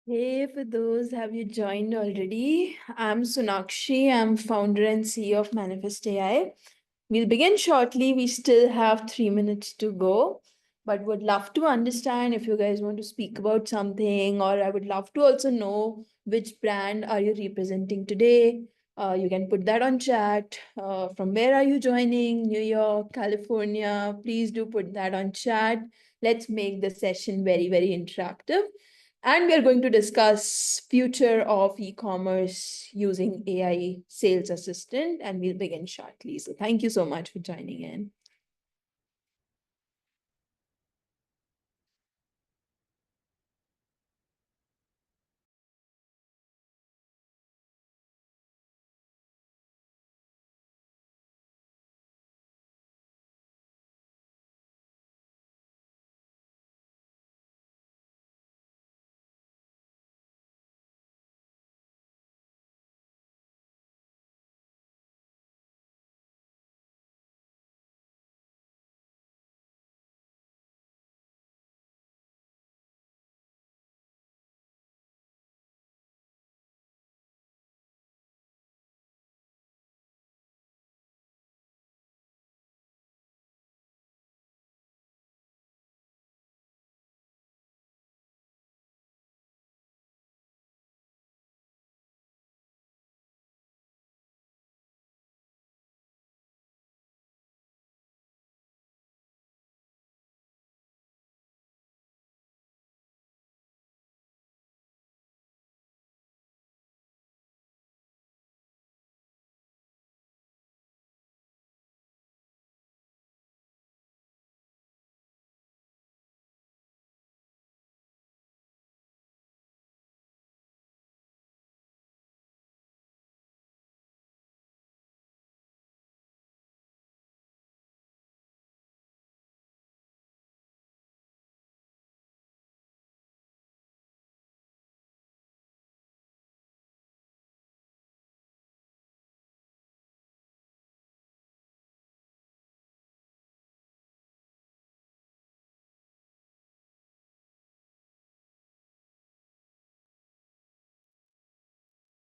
Hey, for those have you joined already? I'm Sunakshi. I'm founder and CEO of Manifest AI. We'll begin shortly. We still have 3 minutes to go, but would love to understand if you guys want to speak about something, or I would love to also know which brand are you representing today. You can put that on chat. From where are you joining? New York, California. Please do put that on chat. Let's make the session very, very interactive. And we are going to discuss future of e-commerce using AI sales assistant, and we'll begin shortly. So thank you so much for joining in.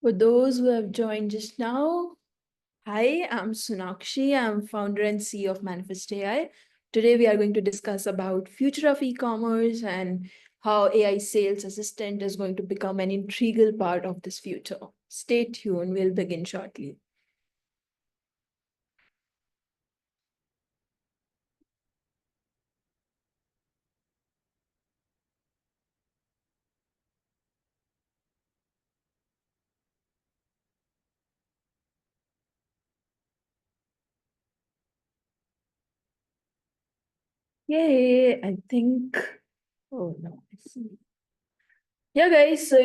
For those who have joined just now, hi, I'm Sunakshi. I'm founder and CEO of Manifest AI. Today we are going to discuss about future of e-commerce and how AI sales assistant is going to become an integral part of this future. Stay tuned. We'll begin shortly. Yay, I think. Oh no, I see. Yeah, guys. So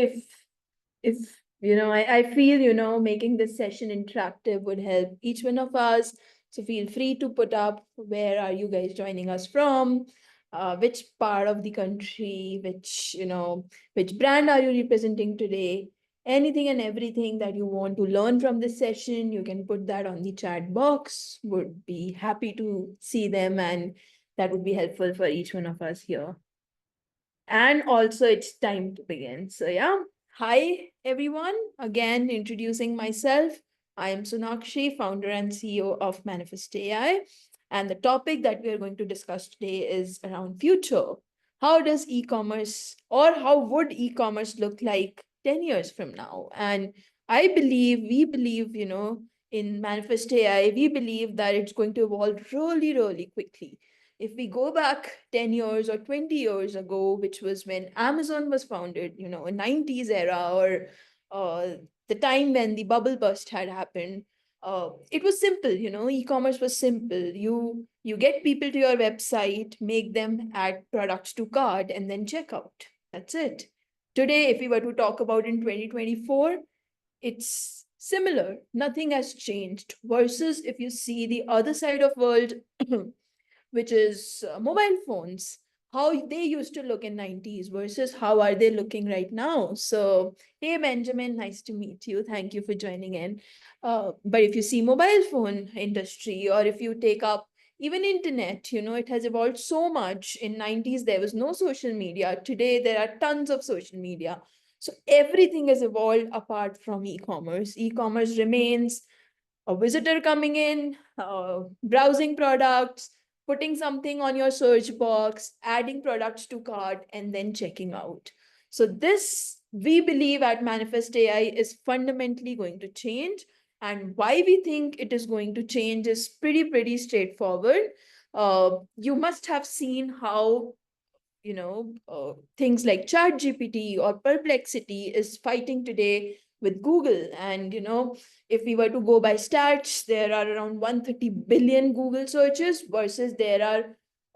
if I feel making this session interactive would help each one of us. So feel free to put up where are you guys joining us from, which part of the country, which brand are you representing today. Anything and everything that you want to learn from this session, you can put that on the chat box. Would be happy to see them, and that would be helpful for each one of us here. And also, it's time to begin. So, yeah. Hi, everyone. Again, introducing myself. I am Sunakshi, founder and CEO of Manifest AI. And the topic that we are going to discuss today is around future. How does e-commerce, or how would e-commerce look like 10 years from now? And we believe, in Manifest AI, we believe that it's going to evolve really, really quickly. If we go back 10 years or 20 years ago, which was when Amazon was founded, a 90s era, or the time when the bubble burst had happened, it was simple. E-commerce was simple. You get people to your website, make them add products to cart, and then check out. That's it. Today, if we were to talk about in 2024, it's similar. Nothing has changed. Versus if you see the other side of world, which is mobile phones, how they used to look in 90s versus how are they looking right now. So hey, Benjamin, nice to meet you, thank you for joining in. But if you see mobile phone industry, or if you take up even internet, it has evolved so much. In 90s there was no social media. Today there are tons of social media. So everything has evolved apart from e-commerce. E-commerce remains a visitor coming in, browsing products, putting something on your search box, adding products to cart, and then checking out. So this, we believe at Manifest AI, is fundamentally going to change. And why we think it is going to change is pretty straightforward. You must have seen how things like ChatGPT or Perplexity is fighting today with Google. And if we were to go by stats, there are around 130 billion Google searches versus there are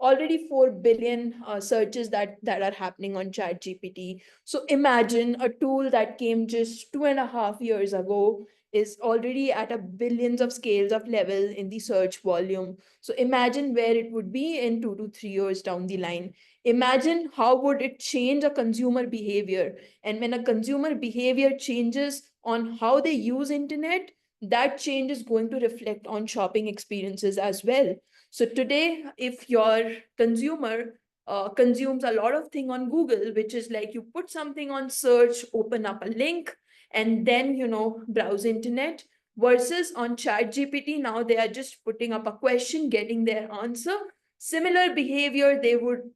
already 4 billion searches that are happening on ChatGPT. So imagine a tool that came just 2.5 years ago is already at a billions of scales of level in the search volume. So imagine where it would be in 2 to 3 years down the line. Imagine how would it change a consumer behavior. And when a consumer behavior changes on how they use internet, that change is going to reflect on shopping experiences as well. So today, if your consumer consumes a lot of thing on Google, which is like you put something on search, open up a link, and then browse internet, versus on ChatGPT, now they are just putting up a question, getting their answer. Similar behavior they would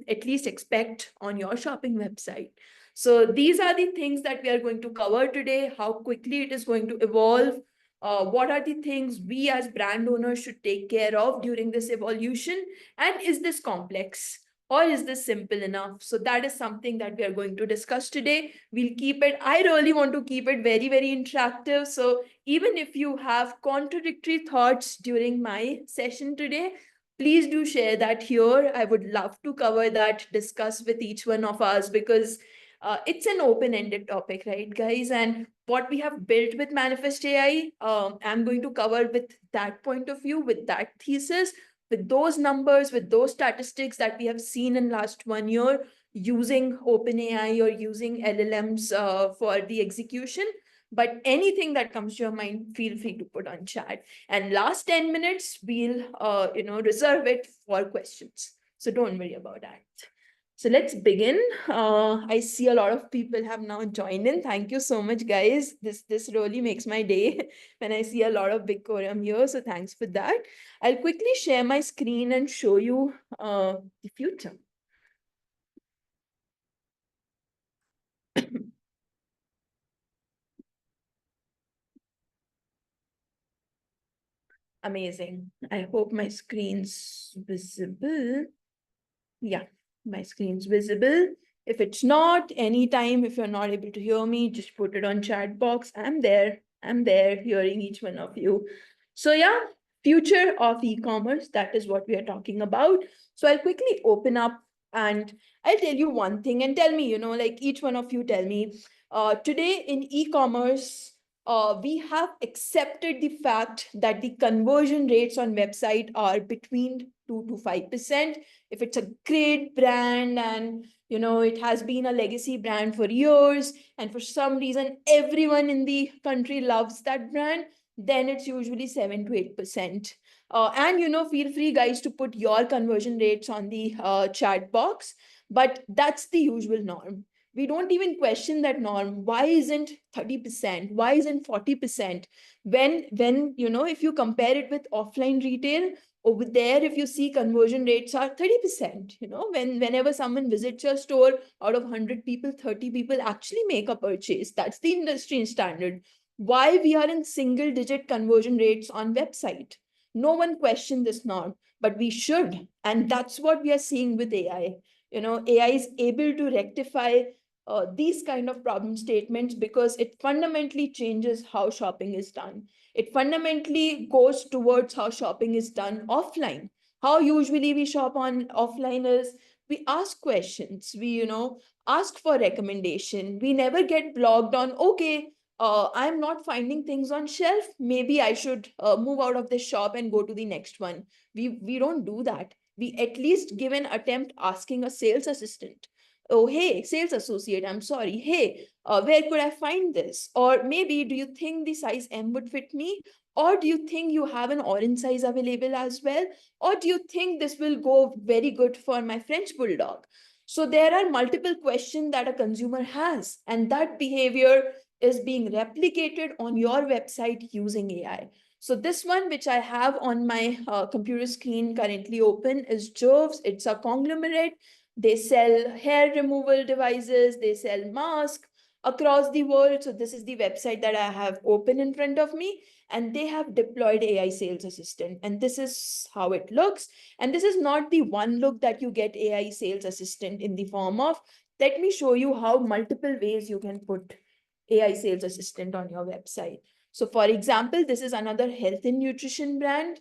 at least expect on your shopping website. So these are the things that we are going to cover today: how quickly it is going to evolve, what are the things we as brand owners should take care of during this evolution, and is this complex or is this simple enough? So that is something that we are going to discuss today. We'll keep it, I really want to keep it very interactive. So even if you have contradictory thoughts during my session today, please do share that here. I would love to cover that, discuss with each one of us, because it's an open-ended topic, right, guys? And what we have built with Manifest AI, I'm going to cover with that point of view, with that thesis, with those numbers, with those statistics that we have seen in last 1 year using OpenAI or using LLMs for the execution. But anything that comes to your mind, feel free to put on chat. And last 10 minutes, we'll reserve it for questions. So don't worry about that. So let's begin. I see a lot of people have now joined in. Thank you so much, guys. This really makes my day when I see a lot of big quorum here. So thanks for that. I'll quickly share my screen and show you the future. Amazing. I hope my screen's visible. Yeah, my screen's visible. If it's not, anytime, if you're not able to hear me, just put it on chat box. I'm there. I'm there hearing each one of you. So yeah, future of e-commerce, that is what we are talking about. So I'll quickly open up and I'll tell you one thing, and tell me, like each one of you tell me, today in e-commerce, we have accepted the fact that the conversion rates on website are between 2 to 5%. If it's a great brand and it has been a legacy brand for years, and for some reason everyone in the country loves that brand, then it's usually 7 to 8%. And feel free, guys, to put your conversion rates on the chat box, but that's the usual norm. We don't even question that norm. Why isn't 30%? Why isn't 40%? When if you compare it with offline retail, over there, if you see, conversion rates are 30%. Whenever someone visits your store, out of 100 people, 30 people actually make a purchase. That's the industry standard. Why we are in single digit conversion rates on website? No one questioned this norm, but we should. And that's what we are seeing with AI. AI is able to rectify these kind of problem statements because it fundamentally changes how shopping is done. It fundamentally goes towards how shopping is done offline. How usually we shop on offline is we ask questions, we ask for recommendation. We never get blocked on, okay, I'm not finding things on shelf, maybe I should move out of this shop and go to the next one. We don't do that. We at least give an attempt asking a sales assistant, oh hey, sales associate, I'm sorry, hey, where could I find this? Or maybe, do you think the size M would fit me? Or do you think you have an orange size available as well? Or do you think this will go very good for my French bulldog? So there are multiple questions that a consumer has, and that behavior is being replicated on your website using AI. So this one, which I have on my computer screen currently open, is Joves. It's a conglomerate. They sell hair removal devices, they sell masks across the world. So this is the website that I have open in front of me, and they have deployed AI sales assistant. And this is how it looks. And this is not the one look that you get AI sales assistant in the form of. Let me show you how multiple ways you can put AI sales assistant on your website. So for example, this is another health and nutrition brand.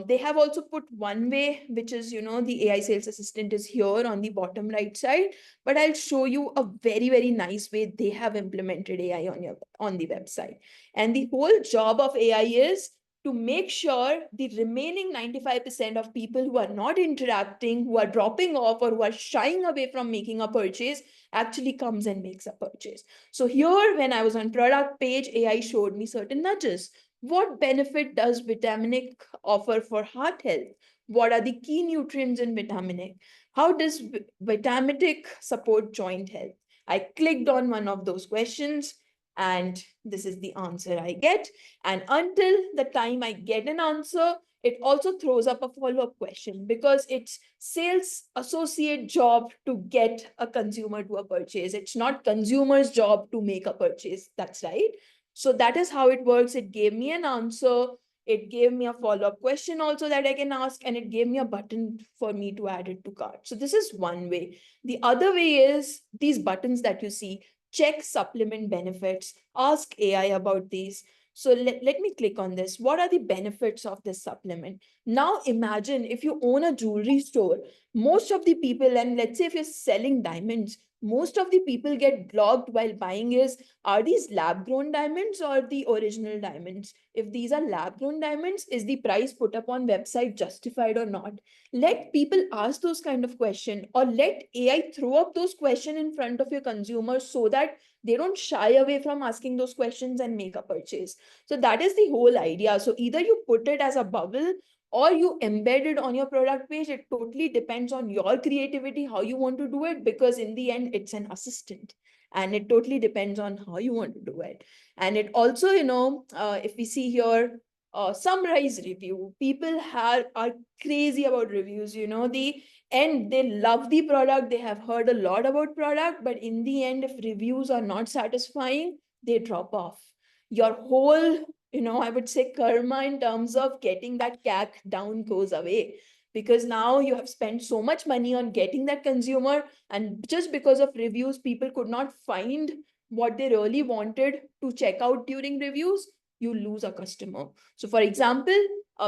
They have also put one way, which is, the AI sales assistant is here on the bottom right side, but I'll show you a very, very nice way they have implemented AI on the website. And the whole job of AI is to make sure the remaining 95% of people who are not interacting, who are dropping off, or who are shying away from making a purchase actually comes and makes a purchase. So here, when I was on product page, AI showed me certain nudges. What benefit does vitaminic offer for heart health? What are the key nutrients in vitaminic? How does vitaminic support joint health? I clicked on one of those questions, and this is the answer I get. And until the time I get an answer, it also throws up a follow-up question, because it's sales associate job to get a consumer to a purchase. It's not consumer's job to make a purchase. That's right. So that is how it works. It gave me an answer. It gave me a follow-up question also that I can ask, and it gave me a button for me to add it to cart. So this is one way. The other way is these buttons that you see: check supplement benefits, ask AI about these. So let me click on this. What are the benefits of this supplement? Now imagine if you own a jewelry store, most of the people, and let's say if you're selling diamonds, most of the people get blocked while buying is, are these lab grown diamonds or the original diamonds? If these are lab grown diamonds, is the price put up on website justified or not? Let people ask those kind of questions, or let AI throw up those questions in front of your consumers so that they don't shy away from asking those questions and make a purchase. So that is the whole idea. So either you put it as a bubble or you embed it on your product page. It totally depends on your creativity, how you want to do it, because in the end, it's an assistant. And it totally depends on how you want to do it. And it also, if we see here, summarize review. People are crazy about reviews, and they love the product. They have heard a lot about product, but in the end, if reviews are not satisfying, they drop off. Your whole, I would say, karma in terms of getting that CAC down goes away, because now you have spent so much money on getting that consumer, and just because of reviews, people could not find what they really wanted to check out during reviews. You lose a customer. So for example,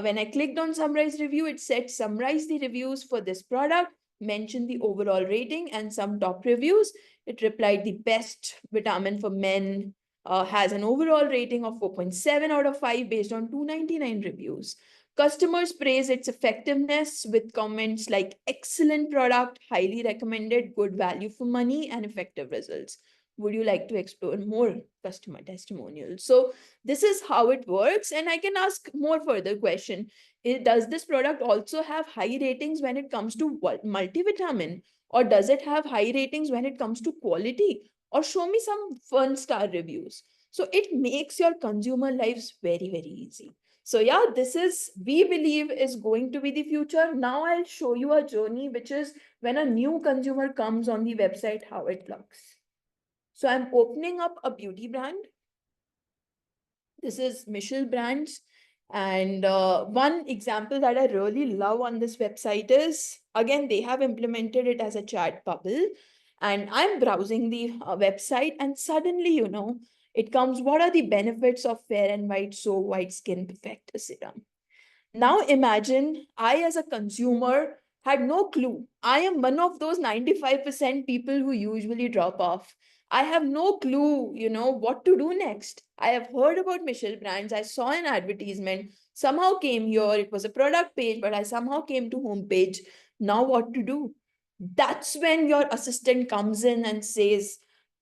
when I clicked on summarize review, it said summarize the reviews for this product, mention the overall rating and some top reviews. It replied the best vitamin for men has an overall rating of 4.7 out of 5 based on 299 reviews. Customers praise its effectiveness with comments like excellent product, highly recommended, good value for money, and effective results. Would you like to explore more customer testimonials? So this is how it works. And I can ask more further question. Does this product also have high ratings when it comes to multivitamin? Or does it have high ratings when it comes to quality? Or show me some fun star reviews. So it makes your consumer lives very, very easy. So yeah, this is, we believe, is going to be the future. Now I'll show you a journey, which is when a new consumer comes on the website, how it looks. So I'm opening up a beauty brand. This is Michelle Brands. And one example that I really love on this website is, again, they have implemented it as a chat bubble. And I'm browsing the website, and suddenly, it comes, what are the benefits of Fair and White So White Skin Perfector Serum? Now imagine I, as a consumer, had no clue. I am one of those 95% people who usually drop off. I have no clue, what to do next. I have heard about Michelle Brands. I saw an advertisement, somehow came here. It was a product page, but I somehow came to homepage. Now what to do? That's when your assistant comes in and says,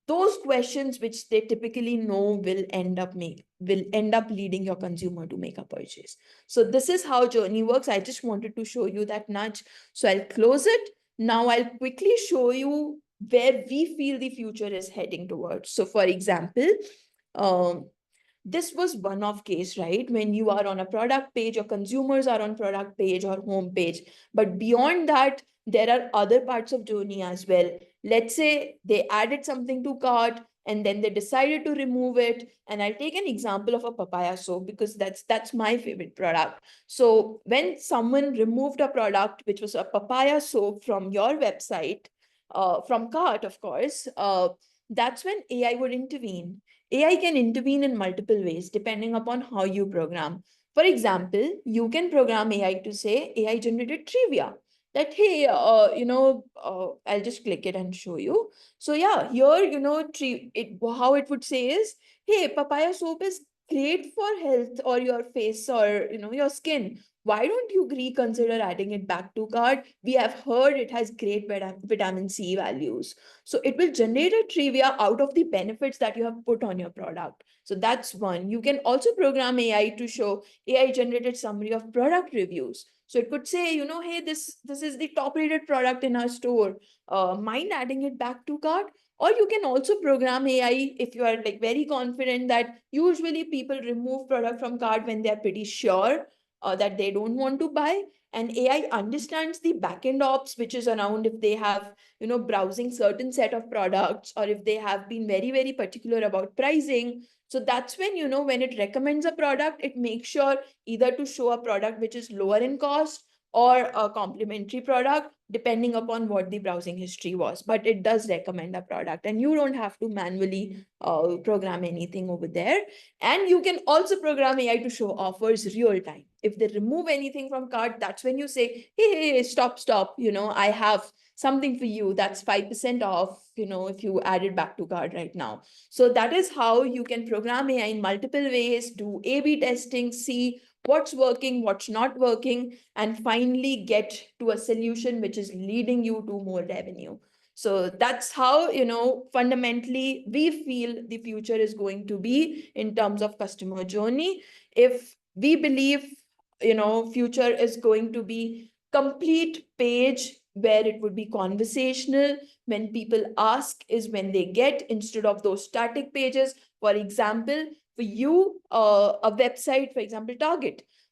those questions which they typically know will end up leading your consumer to make a purchase. So this is how journey works. I just wanted to show you that nudge. So I'll close it. Now I'll quickly show you where we feel the future is heading towards. So for example, um, this was one of case, right? When you are on a product page, or consumers are on product page or home page. But beyond that, there are other parts of journey as well. Let's say they added something to cart and then they decided to remove it. And I'll take an example of a papaya soap because that's my favorite product. So when someone removed a product, which was a papaya soap from your website, from cart, of course, that's when AI would intervene. AI can intervene in multiple ways depending upon how you program. For example, you can program AI to say AI generated trivia. That, hey, I'll just click it and show you. So yeah, here, how it would say is, hey, papaya soap is great for health or your face or your skin. Why don't you reconsider adding it back to cart? We have heard it has great vitamin C values. So it will generate a trivia out of the benefits that you have put on your product. So that's one. You can also program AI to show AI generated summary of product reviews. So it could say, hey, this is the top rated product in our store. Mind adding it back to cart? Or you can also program AI if you are like very confident that usually people remove product from cart when they're pretty sure that they don't want to buy. And AI understands the backend ops, which is around if they have browsing certain set of products, or if they have been very, very particular about pricing. So that's when, when it recommends a product, it makes sure either to show a product which is lower in cost or a complementary product, depending upon what the browsing history was. But it does recommend a product, and you don't have to manually program anything over there. And you can also program AI to show offers real time. If they remove anything from cart, that's when you say, hey, stop, I have something for you that's 5% off, if you add it back to cart right now. So that is how you can program AI in multiple ways, do A/B testing, see what's working, what's not working, and finally get to a solution which is leading you to more revenue. So that's how, fundamentally we feel the future is going to be in terms of customer journey. If we believe, future is going to be complete page where it would be conversational. When people ask is when they get, instead of those static pages. For example, for you, a website, for example,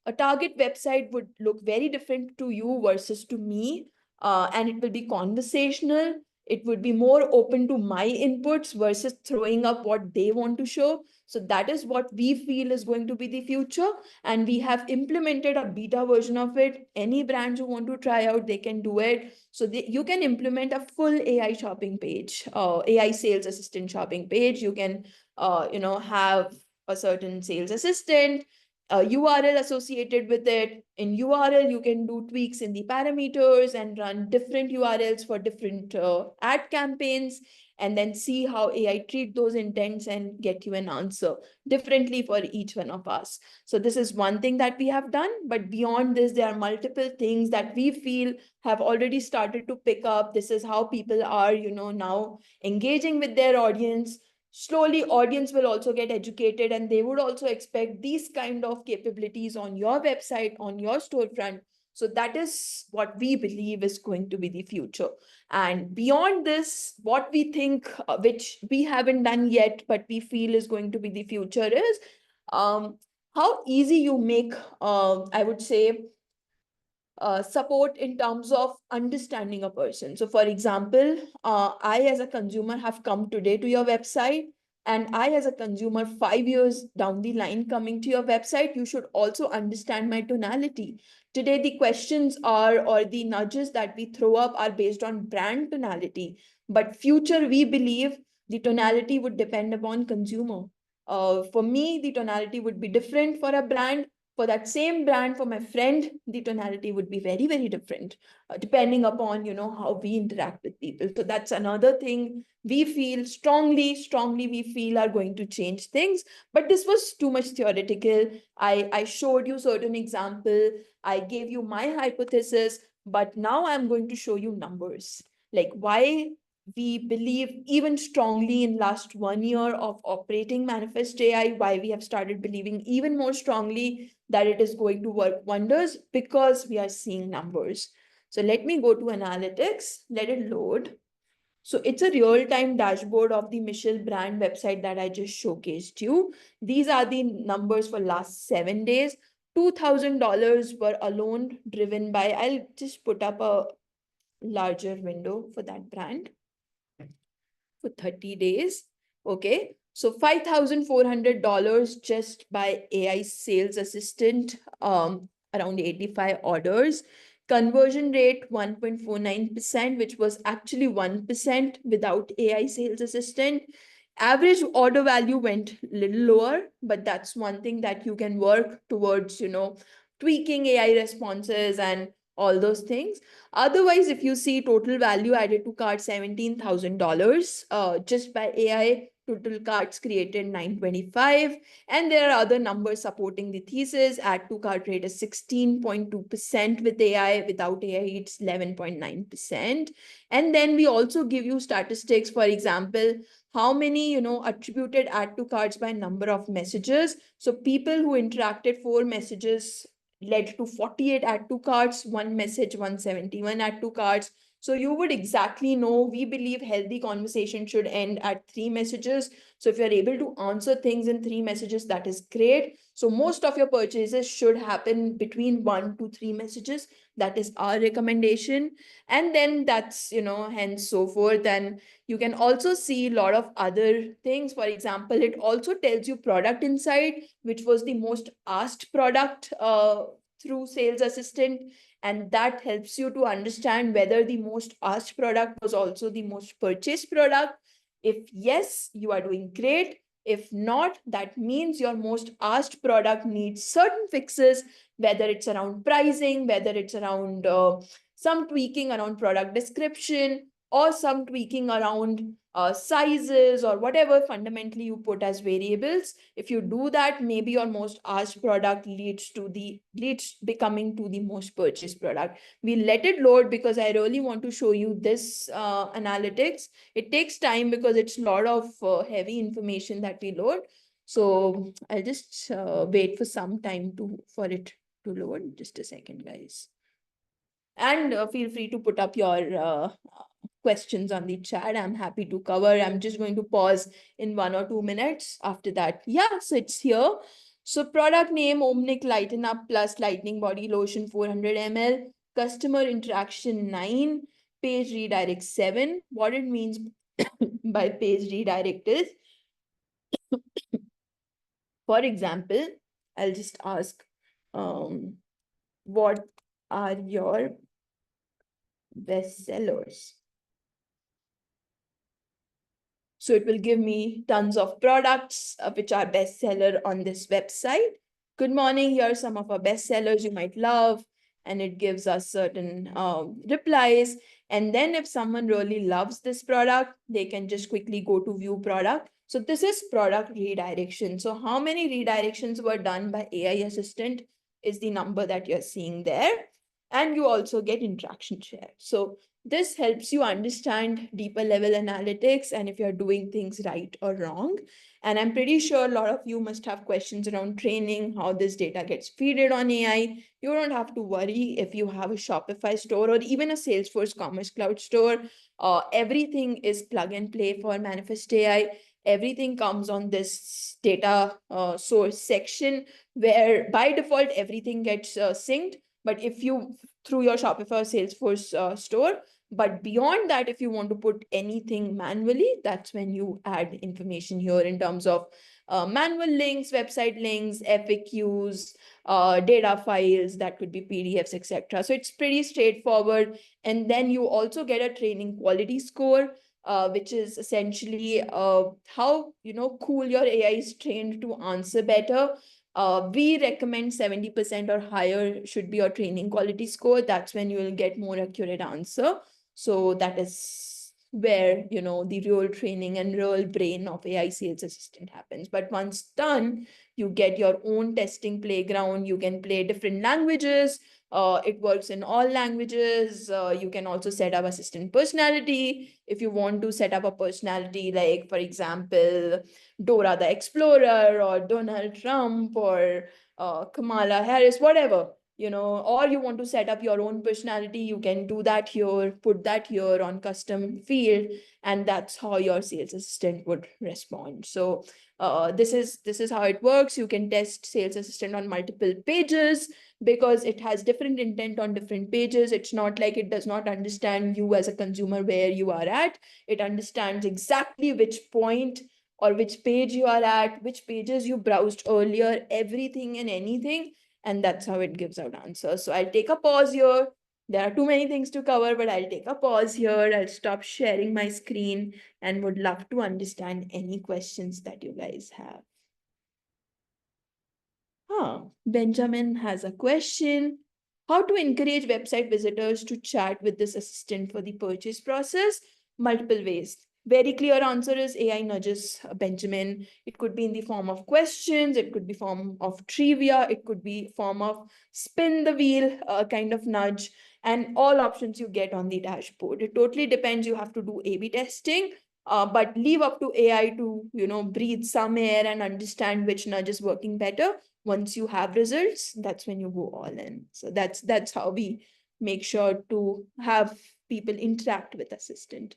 a Target website would look very different to you versus to me, and it will be conversational. It would be more open to my inputs versus throwing up what they want to show. So that is what we feel is going to be the future. And we have implemented a beta version of it. Any brands who want to try out, they can do it. So you can implement a full AI shopping page, AI sales assistant shopping page. You can, have a certain sales assistant, a URL associated with it. In URL, you can do tweaks in the parameters and run different URLs for different ad campaigns, and then see how AI treat those intents and get you an answer differently for each one of us. So this is one thing that we have done, but beyond this, there are multiple things that we feel have already started to pick up. This is how people are, now engaging with their audience. Slowly, audience will also get educated, and they would also expect these kind of capabilities on your website, on your storefront. So that is what we believe is going to be the future. And beyond this, what we think, which we haven't done yet, but we feel is going to be the future is how easy you make, I would say, support in terms of understanding a person. So for example, I as a consumer have come today to your website, and I as a consumer 5 years down the line coming to your website, you should also understand my tonality. Today, the questions are, or the nudges that we throw up are based on brand tonality. But future, we believe the tonality would depend upon consumer. For me, the tonality would be different for a brand. For that same brand, for my friend, the tonality would be very, very different, depending upon, how we interact with people. So that's another thing we feel strongly we feel are going to change things. But this was too much theoretical. I showed you certain example. I gave you my hypothesis, but now I'm going to show you numbers. Like why we believe even strongly in last 1 year of operating Manifest AI, why we have started believing even more strongly that it is going to work wonders, because we are seeing numbers. So let me go to analytics, let it load. So it's a real-time dashboard of the Michelle brand website that I just showcased you. These are the numbers for last 7 days. $2,000 were alone driven by, I'll just put up a larger window for that brand for 30 days. Okay. So $5,400 just by AI sales assistant, around 85 orders. Conversion rate 1.49%, which was actually 1% without AI sales assistant. Average order value went a little lower, but that's one thing that you can work towards, tweaking AI responses and all those things. Otherwise, if you see total value added to cart $17,000, just by AI, total carts created 925. And there are other numbers supporting the thesis. Add to cart rate is 16.2% with AI. Without AI, it's 11.9%. And then we also give you statistics, for example, how many, attributed add to carts by number of messages. So people who interacted 4 messages led to 48 add to carts, 1 message, 171 add to carts. So you would exactly know, we believe healthy conversation should end at 3 messages. So if you're able to answer things in 3 messages, that is great. So most of your purchases should happen between 1 to 3 messages. That is our recommendation. And then that's, hence so forth. And you can also see a lot of other things. For example, it also tells you product insight, which was the most asked product through sales assistant. And that helps you to understand whether the most asked product was also the most purchased product. If yes, you are doing great. If not, that means your most asked product needs certain fixes, whether it's around pricing, whether it's around some tweaking around product description, or some tweaking around sizes or whatever fundamentally you put as variables. If you do that, maybe your most asked product leads becoming to the most purchased product. We let it load because I really want to show you this analytics. It takes time because it's a lot of heavy information that we load. So I'll just wait for some time for it to load. Just a second, guys. And feel free to put up your questions on the chat. I'm happy to cover. I'm just going to pause in 1 or 2 minutes after that. Yeah, so it's here. So product name, Omnic Lighten Up Plus Lightning Body Lotion 400 ml. Customer interaction 9. Page redirect 7. What it means by page redirect is, for example, I'll just ask, what are your best sellers? So it will give me tons of products which are bestseller on this website. Good morning, here are some of our bestsellers you might love. And it gives us certain replies. And then if someone really loves this product, they can just quickly go to view product. So this is product redirection. So how many redirections were done by AI assistant is the number that you're seeing there. And you also get interaction share. So this helps you understand deeper level analytics and if you're doing things right or wrong. And I'm pretty sure a lot of you must have questions around training, how this data gets fed on AI. You don't have to worry if you have a Shopify store or even a Salesforce Commerce Cloud store. Everything is plug and play for Manifest AI. Everything comes on this data source section where by default, everything gets synced. But if you, through your Shopify or Salesforce store, but beyond that, if you want to put anything manually, that's when you add information here in terms of manual links, website links, FAQs, data files, that could be PDFs, etc. So it's pretty straightforward. And then you also get a training quality score, which is essentially how cool your AI is trained to answer better. We recommend 70% or higher should be your training quality score. That's when you will get more accurate answer. So that is where, the real training and real brain of AI sales assistant happens. But once done, you get your own testing playground. You can play different languages. It works in all languages. You can also set up assistant personality. If you want to set up a personality, like, for example, Dora the Explorer or Donald Trump or Kamala Harris, whatever. or you want to set up your own personality, you can do that here, put that here on custom field, and that's how your sales assistant would respond. So this is how it works. You can test sales assistant on multiple pages because it has different intent on different pages. It's not like it does not understand you as a consumer where you are at. It understands exactly which point or which page you are at, which pages you browsed earlier, everything and anything, and that's how it gives out answers. So I'll take a pause here. There are too many things to cover, but I'll take a pause here. I'll stop sharing my screen and would love to understand any questions that you guys have. Benjamin has a question. How to encourage website visitors to chat with this assistant for the purchase process? Multiple ways. Very clear answer is AI nudges, Benjamin. It could be in the form of questions, it could be form of trivia, it could be form of spin the wheel kind of nudge, and all options you get on the dashboard. It totally depends. You have to do A/B testing, but leave up to AI to breathe some air and understand which nudge is working better. Once you have results, that's when you go all in. So that's how we make sure to have people interact with assistant.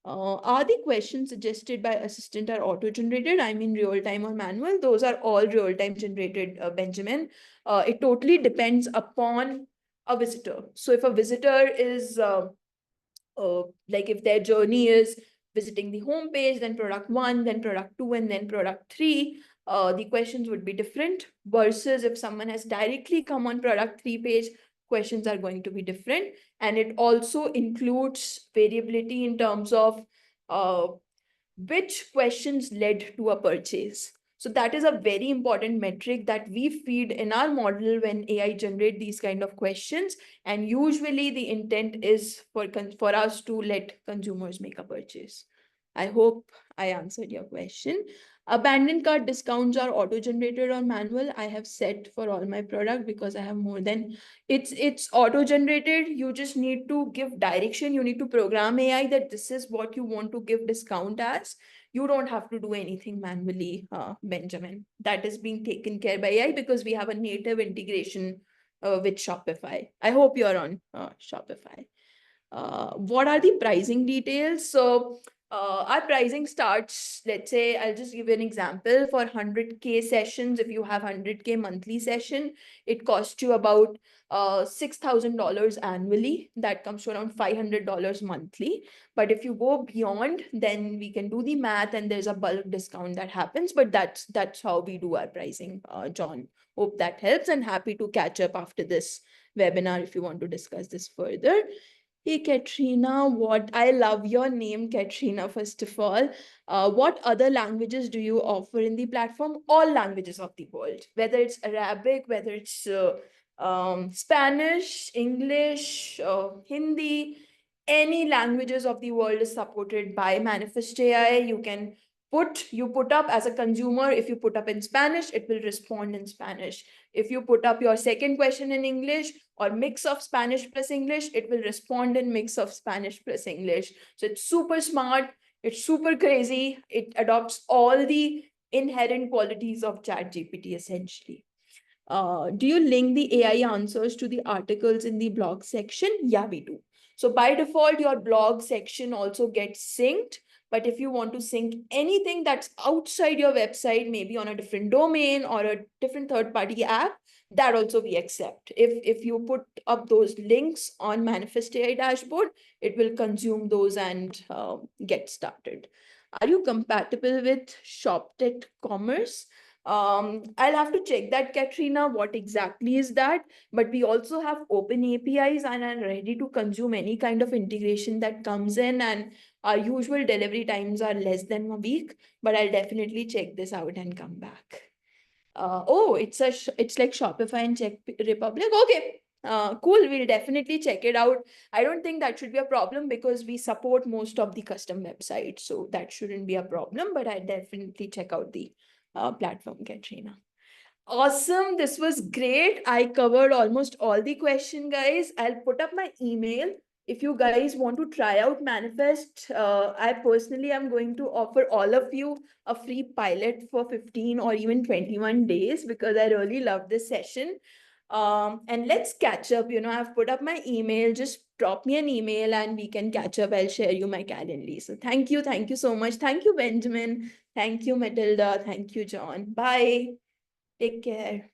Are the questions suggested by assistant are auto-generated? I mean real-time or manual? Those are all real-time generated, Benjamin. It totally depends upon a visitor. So if a visitor is like if their journey is visiting the home page, then product 1, then product 2, and then product 3, the questions would be different, versus if someone has directly come on product 3 page, questions are going to be different. And it also includes variability in terms of uh, which questions led to a purchase. So that is a very important metric that we feed in our model when AI generate these kind of questions. And usually the intent is for us to let consumers make a purchase. I hope I answered your question. Abandoned cart discounts are auto-generated or manual. I have set for all my product because I have more than it's auto-generated. You just need to give direction. You need to program AI that this is what you want to give discount as. You don't have to do anything manually, Benjamin. That is being taken care by AI because we have a native integration with Shopify. I hope you're on Shopify. What are the pricing details? So our pricing starts, let's say, I'll just give you an example. For 100K sessions, if you have 100K monthly session, it costs you about $6,000 annually. That comes to around $500 monthly. But if you go beyond, then we can do the math and there's a bulk discount that happens. But that's how we do our pricing, John. Hope that helps, and happy to catch up after this webinar if you want to discuss this further. Hey, Katrina, what I love your name, Katrina, first of all. What other languages do you offer in the platform? All languages of the world, whether it's Arabic, whether it's Spanish, English, Hindi, any languages of the world is supported by Manifest AI. You put up as a consumer, if you put up in Spanish, it will respond in Spanish. If you put up your second question in English or mix of Spanish plus English, it will respond in mix of Spanish plus English. So it's super smart, it's super crazy, it adopts all the inherent qualities of ChatGPT essentially. Do you link the AI answers to the articles in the blog section? Yeah, we do. So by default, your blog section also gets synced. But if you want to sync anything that's outside your website, maybe on a different domain or a different third-party app, that also we accept. If you put up those links on Manifest AI dashboard, it will consume those and get started. Are you compatible with ShopTech Commerce? I'll have to check that, Katrina, what exactly is that? But we also have open APIs and are ready to consume any kind of integration that comes in, and our usual delivery times are less than a week, but I'll definitely check this out and come back. Oh, it's like Shopify and Czech Republic. Okay. Cool. We'll definitely check it out. I don't think that should be a problem because we support most of the custom websites, so that shouldn't be a problem. But I definitely check out the platform, Katrina. Awesome. This was great. I covered almost all the question, guys. I'll put up my email. If you guys want to try out Manifest, I personally am going to offer all of you a free pilot for 15 or even 21 days because I really love this session. And let's catch up. I've put up my email. Just drop me an email and we can catch up. I'll share you my Calendly. So thank you. Thank you so much. Thank you, Benjamin. Thank you, Matilda. Thank you, John. Bye. Take care.